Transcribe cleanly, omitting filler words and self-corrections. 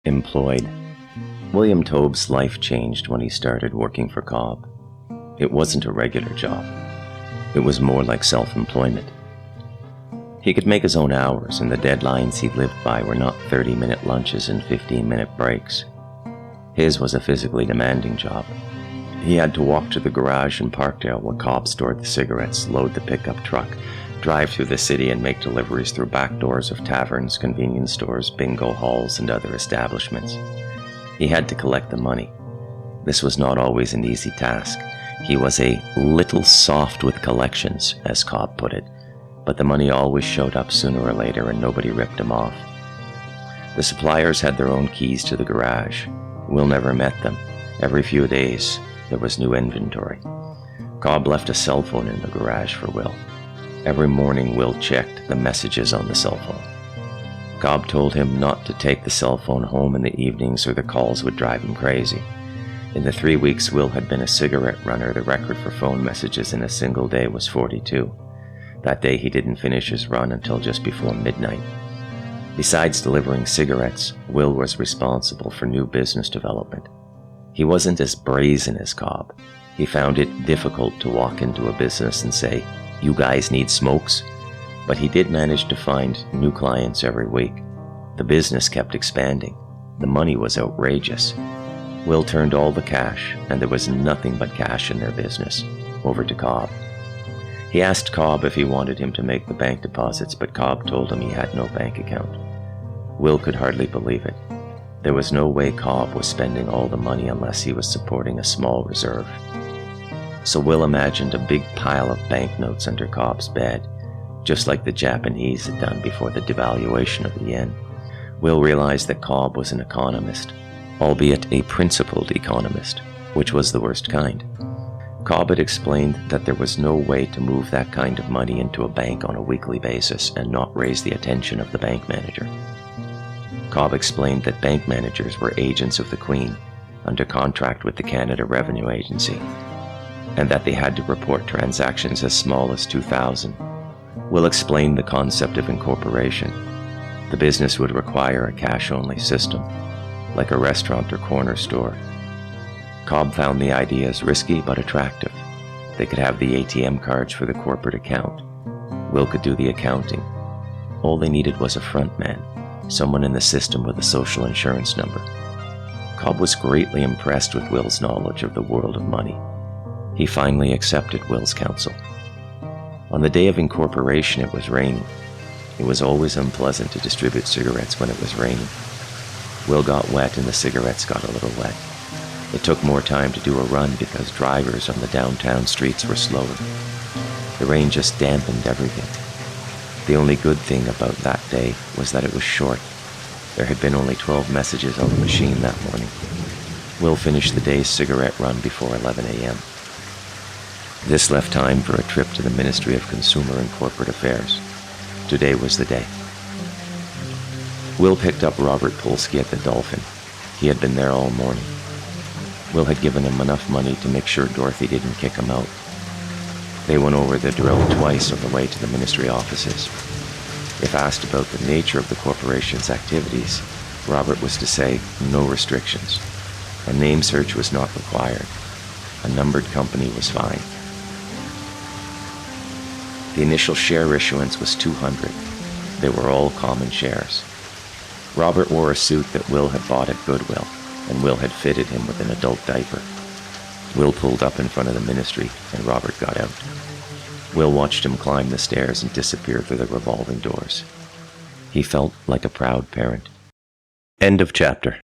Employed. William Tobe's life changed when he started working for Cobb. It wasn't a regular job. It was more like self-employment. He could make his own hours, and the deadlines he lived by were not 30-minute lunches and 15-minute breaks. His was a physically demanding job. He had to walk to the garage in Parkdale where Cobb stored the cigarettes, load the pickup truck, drive through the city and make deliveries through back doors of taverns, convenience stores, bingo halls, and other establishments. He had to collect the money. This was not always an easy task. He was a little soft with collections, as Cobb put it, but the money always showed up sooner or later and nobody ripped him off. The suppliers had their own keys to the garage. Will never met them. Every few days, there was new inventory. Cobb left a cell phone in the garage for Will. Every morning, Will checked the messages on the cell phone. Cobb told him not to take the cell phone home in the evenings or the calls would drive him crazy. In the 3 weeks Will had been a cigarette runner, the record for phone messages in a single day was 42. That day he didn't finish his run until just before midnight. Besides delivering cigarettes, Will was responsible for new business development. He wasn't as brazen as Cobb. He found it difficult to walk into a business and say, "You guys need smokes?" But he did manage to find new clients every week. The business kept expanding. The money was outrageous. Will turned all the cash, and there was nothing but cash in their business, over to Cobb. He asked Cobb if he wanted him to make the bank deposits, but Cobb told him he had no bank account. Will could hardly believe it. There was no way Cobb was spending all the money unless he was supporting a small reserve. So Will imagined a big pile of banknotes under Cobb's bed, just like the Japanese had done before the devaluation of the yen. Will realized that Cobb was an economist, albeit a principled economist, which was the worst kind. Cobb had explained that there was no way to move that kind of money into a bank on a weekly basis and not raise the attention of the bank manager. Cobb explained that bank managers were agents of the Queen, under contract with the Canada Revenue Agency, and that they had to report transactions as small as $2,000. Will explained the concept of incorporation. The business would require a cash-only system, like a restaurant or corner store. Cobb found the ideas risky but attractive. They could have the ATM cards for the corporate account. Will could do the accounting. All they needed was a front man, someone in the system with a social insurance number. Cobb was greatly impressed with Will's knowledge of the world of money. He finally accepted Will's counsel. On the day of incorporation, it was raining. It was always unpleasant to distribute cigarettes when it was raining. Will got wet and the cigarettes got a little wet. It took more time to do a run because drivers on the downtown streets were slower. The rain just dampened everything. The only good thing about that day was that it was short. There had been only 12 messages on the machine that morning. Will finished the day's cigarette run before 11 a.m. This left time for a trip to the Ministry of Consumer and Corporate Affairs. Today was the day. Will picked up Robert Polsky at the Dolphin. He had been there all morning. Will had given him enough money to make sure Dorothy didn't kick him out. They went over the drill twice on the way to the ministry offices. If asked about the nature of the corporation's activities, Robert was to say no restrictions. A name search was not required. A numbered company was fine. The initial share issuance was 200. They were all common shares. Robert wore a suit that Will had bought at Goodwill, and Will had fitted him with an adult diaper. Will pulled up in front of the ministry, and Robert got out. Will watched him climb the stairs and disappear through the revolving doors. He felt like a proud parent. End of chapter.